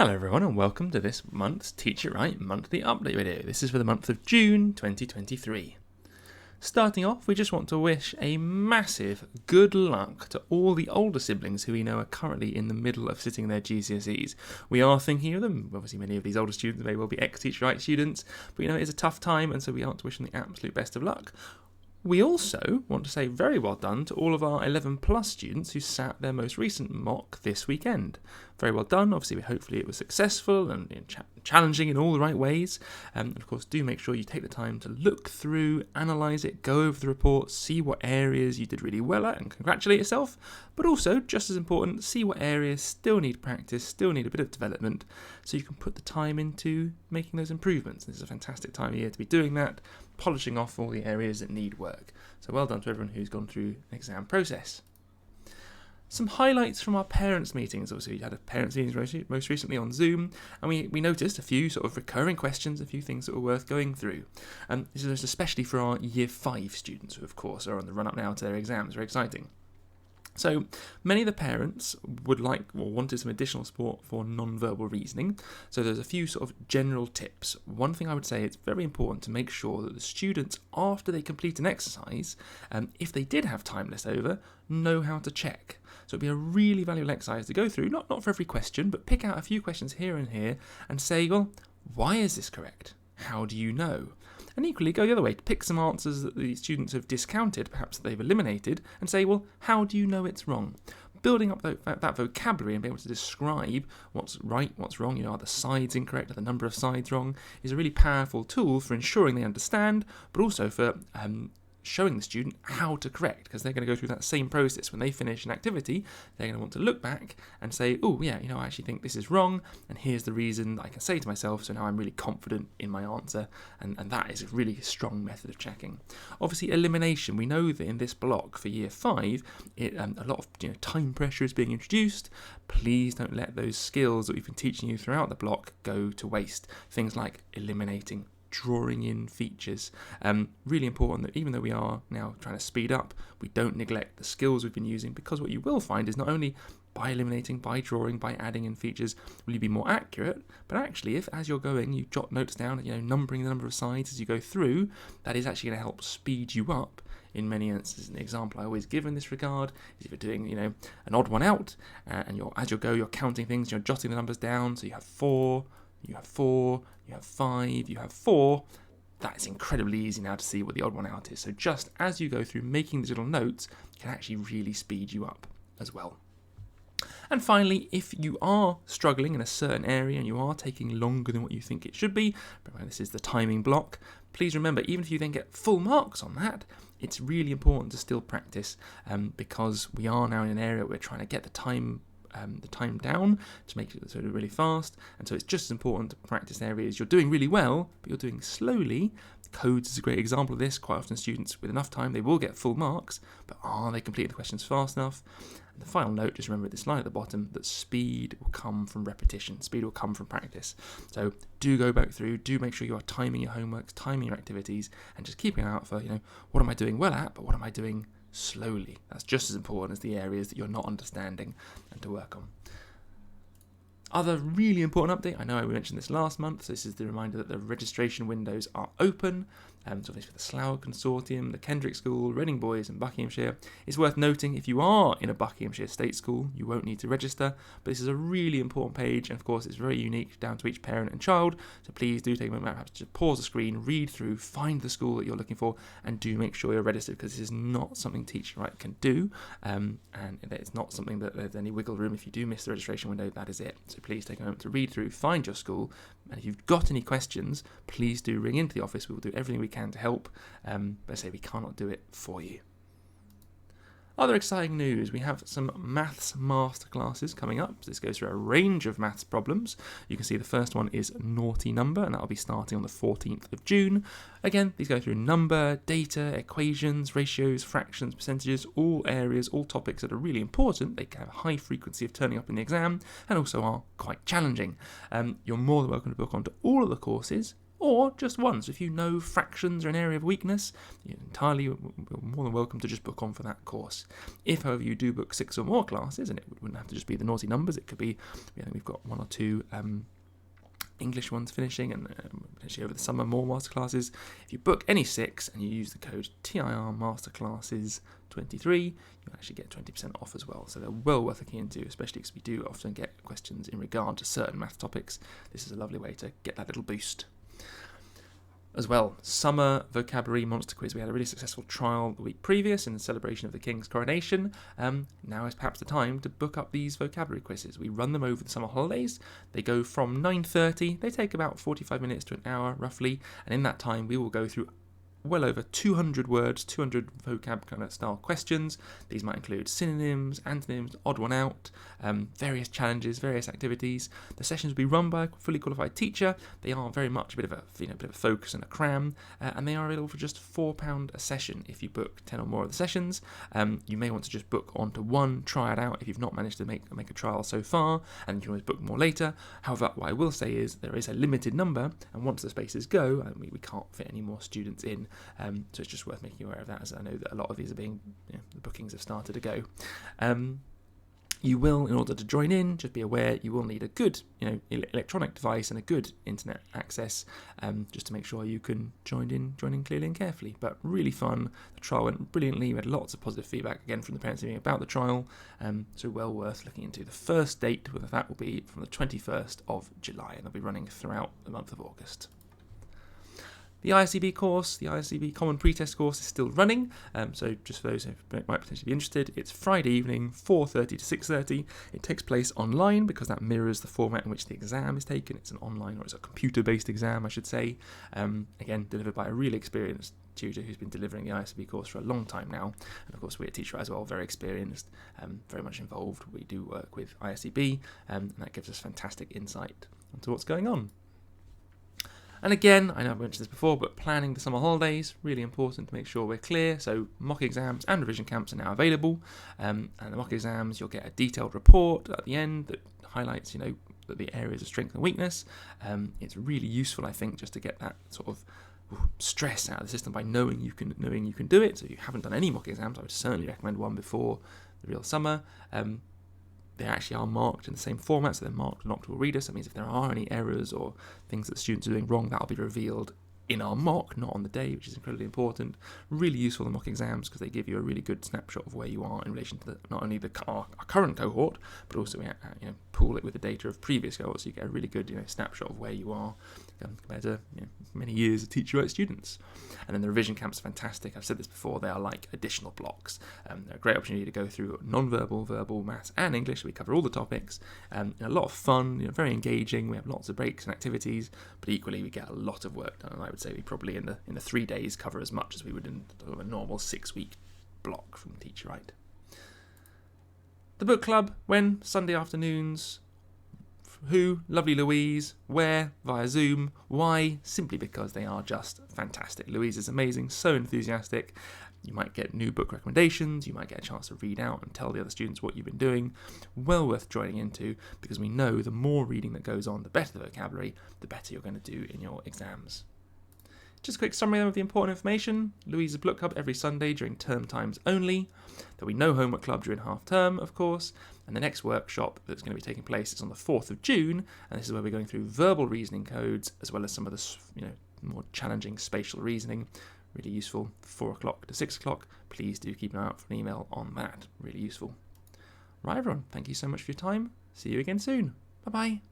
Hello everyone and welcome to this month's Teach It Right monthly update video. This is for the month of June 2023. Starting off, we just want to wish a massive good luck to all the older siblings who we know are currently in the middle of sitting their GCSEs. We are thinking of them. Obviously many of these older students may well be ex-Teach It Right students, but it's a tough time and so we want to wish them the absolute best of luck. We also want to say very well done to all of our 11 plus students who sat their most recent mock this weekend. Very well done. Obviously, hopefully it was successful and challenging in all the right ways. And of course, do make sure you take the time to look through, analyse it, go over the report, see what areas you did really well at and congratulate yourself. But also, just as important, see what areas still need practice, still need a bit of development, so you can put the time into making those improvements. This is a fantastic time of year to be doing that, polishing off all the areas that need work. So well done to everyone who's gone through an exam process. Some highlights from our parents' meetings. Obviously, we had a parents' meeting most recently on Zoom, and we noticed a few sort of recurring questions, a few things that were worth going through. This is especially for our Year 5 students, who of course are on the run-up now to their exams. Very exciting. So many of the parents would like or wanted some additional support for non-verbal reasoning. So there's a few sort of general tips. One thing I would say, it's very important to make sure that the students, after they complete an exercise, if they did have time left over, know how to check. So it'd be a really valuable exercise to go through, not for every question, but pick out a few questions here and here and say, well, why is this correct? How do you know? And equally, go the other way, pick some answers that the students have discounted, perhaps that they've eliminated, and say, well, how do you know it's wrong? Building up that vocabulary and being able to describe what's right, what's wrong, are the sides incorrect, are the number of sides wrong, is a really powerful tool for ensuring they understand, but also for showing the student how to correct, because they're going to go through that same process. When they finish an activity, they're going to want to look back and say, oh yeah, I actually think this is wrong, and here's the reason that I can say to myself, so now I'm really confident in my answer, and that is a really strong method of checking. Obviously, elimination. We know that in this block for Year 5, a lot of time pressure is being introduced. Please don't let those skills that we've been teaching you throughout the block go to waste. Things like eliminating, drawing in features. Really important that even though we are now trying to speed up, we don't neglect the skills we've been using, because what you will find is not only by eliminating, by drawing, by adding in features will you be more accurate, but actually if as you're going you jot notes down, numbering the number of sides as you go through, that is actually going to help speed you up in many instances. An example I always give in this regard is if you're doing an odd one out and as you go you're counting things, you're jotting the numbers down, so you have 4, you have 4, you have 5, you have 4. That's incredibly easy now to see what the odd one out is. So just as you go through making these little notes can actually really speed you up as well. And finally, if you are struggling in a certain area and you are taking longer than what you think it should be, remember this is the timing block, please remember, even if you then get full marks on that, it's really important to still practice because we are now in an area where we're trying to get the time down to make it sort of really fast, and so it's just as important to practice areas you're doing really well but you're doing slowly. Codes is a great example of this. Quite often students with enough time they will get full marks, but are they completing the questions fast enough? And the final note, just remember this line at the bottom, that speed will come from repetition, speed will come from practice. So do go back through, do make sure you are timing your homeworks, timing your activities, and just keeping an eye out for what am I doing well at, but what am I doing slowly. That's just as important as the areas that you're not understanding and to work on. Other really important update, I know I mentioned this last month, so this is the reminder that the registration windows are open. So obviously for the Slough Consortium, the Kendrick School, Reading Boys and Buckinghamshire. It's worth noting if you are in a Buckinghamshire state school, you won't need to register, but this is a really important page, and of course it's very unique down to each parent and child, so please do take a moment perhaps to pause the screen, read through, find the school that you're looking for, and do make sure you're registered, because this is not something Teach It Right can do, and it's not something that there's any wiggle room. If you do miss the registration window, that is it. So please take a moment to read through, find your school, and if you've got any questions, please do ring into the office. We will do everything we can to help, but I say we cannot do it for you. Other exciting news, we have some maths masterclasses coming up. This goes through a range of maths problems. You can see the first one is naughty number, and that'll be starting on the 14th of June. Again, these go through number, data, equations, ratios, fractions, percentages, all areas, all topics that are really important. They have a high frequency of turning up in the exam and also are quite challenging. You're more than welcome to book onto all of the courses, or just one. So if you know fractions are an area of weakness, you're more than welcome to just book on for that course. If, however, you do book 6 or more classes, and it wouldn't have to just be the naughty numbers, it could be, we've got 1 or 2 English ones finishing, and potentially over the summer more masterclasses. If you book any 6 and you use the code TIR Masterclasses 23, you actually get 20% off as well. So they're well worth looking into, especially because we do often get questions in regard to certain math topics. This is a lovely way to get that little boost. As well, summer vocabulary monster quiz. We had a really successful trial the week previous in the celebration of the King's coronation. Now is perhaps the time to book up these vocabulary quizzes. We run them over the summer holidays. They go from 9:30. They take about 45 minutes to an hour roughly, and in that time we will go through well over 200 words, 200 vocab kind of style questions. These might include synonyms, antonyms, odd one out, various challenges, various activities. The sessions will be run by a fully qualified teacher. They are very much a bit of a focus and a cram, and they are available for just £4 a session if you book 10 or more of the sessions. You may want to just book onto one, try it out if you've not managed to make a trial so far, and you can always book more later. However, what I will say is there is a limited number, and once the spaces go, we can't fit any more students in. So it's just worth making you aware of that, as I know that a lot of these are being, the bookings have started to go. You will, in order to join in, just be aware you will need a good, electronic device and a good internet access, just to make sure you can join in clearly and carefully. But really fun. The trial went brilliantly. We had lots of positive feedback again from the parents about the trial, so well worth looking into. The first date for that will be from the 21st of July, and they'll be running throughout the month of August. The ISCB course, the ISCB Common Pretest course, is still running, so just for those who might potentially be interested, it's Friday evening, 4:30 to 6:30. It takes place online because that mirrors the format in which the exam is taken. It's an online, or it's a computer-based exam, I should say. Again, delivered by a really experienced tutor who's been delivering the ISCB course for a long time now, and of course we at Teacher as well, very experienced, very much involved. We do work with ISCB, and that gives us fantastic insight into what's going on. And again, I know I've mentioned this before, but planning the summer holidays, really important to make sure we're clear. So mock exams and revision camps are now available. And the mock exams, you'll get a detailed report at the end that highlights, that the areas of strength and weakness. It's really useful, I think, just to get that sort of stress out of the system by knowing you can do it. So if you haven't done any mock exams, I would certainly recommend one before the real summer. They actually are marked in the same format, so they're marked with an optical reader. So that means if there are any errors or things that students are doing wrong, that'll be revealed in our mock, not on the day, which is incredibly important. Really useful in mock exams because they give you a really good snapshot of where you are in relation to not only our current cohort, but also pool it with the data of previous cohorts, so you get a really good snapshot of where you are compared to many years of teacher right students. And then the revision camps are fantastic. I've said this before, they are like additional blocks. They're a great opportunity to go through non-verbal, verbal, maths and English. We cover all the topics, and a lot of fun, very engaging. We have lots of breaks and activities, but equally we get a lot of work done. And I would say we probably in the 3 days cover as much as we would in a normal 6-week block from Teacher Right. The book club, when? Sunday afternoons. Who? Lovely Louise. Where? Via Zoom. Why? Simply because they are just fantastic. Louise is amazing, so enthusiastic. You might get new book recommendations, you might get a chance to read out and tell the other students what you've been doing. Well worth joining into, because we know the more reading that goes on, the better the vocabulary, the better you're going to do in your exams. Just a quick summary of the important information. Louise's Book Club every Sunday during term times only. There'll be no homework club during half term, of course. And the next workshop that's going to be taking place is on the 4th of June. And this is where we're going through verbal reasoning codes, as well as some of the more challenging spatial reasoning. Really useful. 4 o'clock to 6 o'clock. Please do keep an eye out for an email on that. Really useful. Right, everyone. Thank you so much for your time. See you again soon. Bye-bye.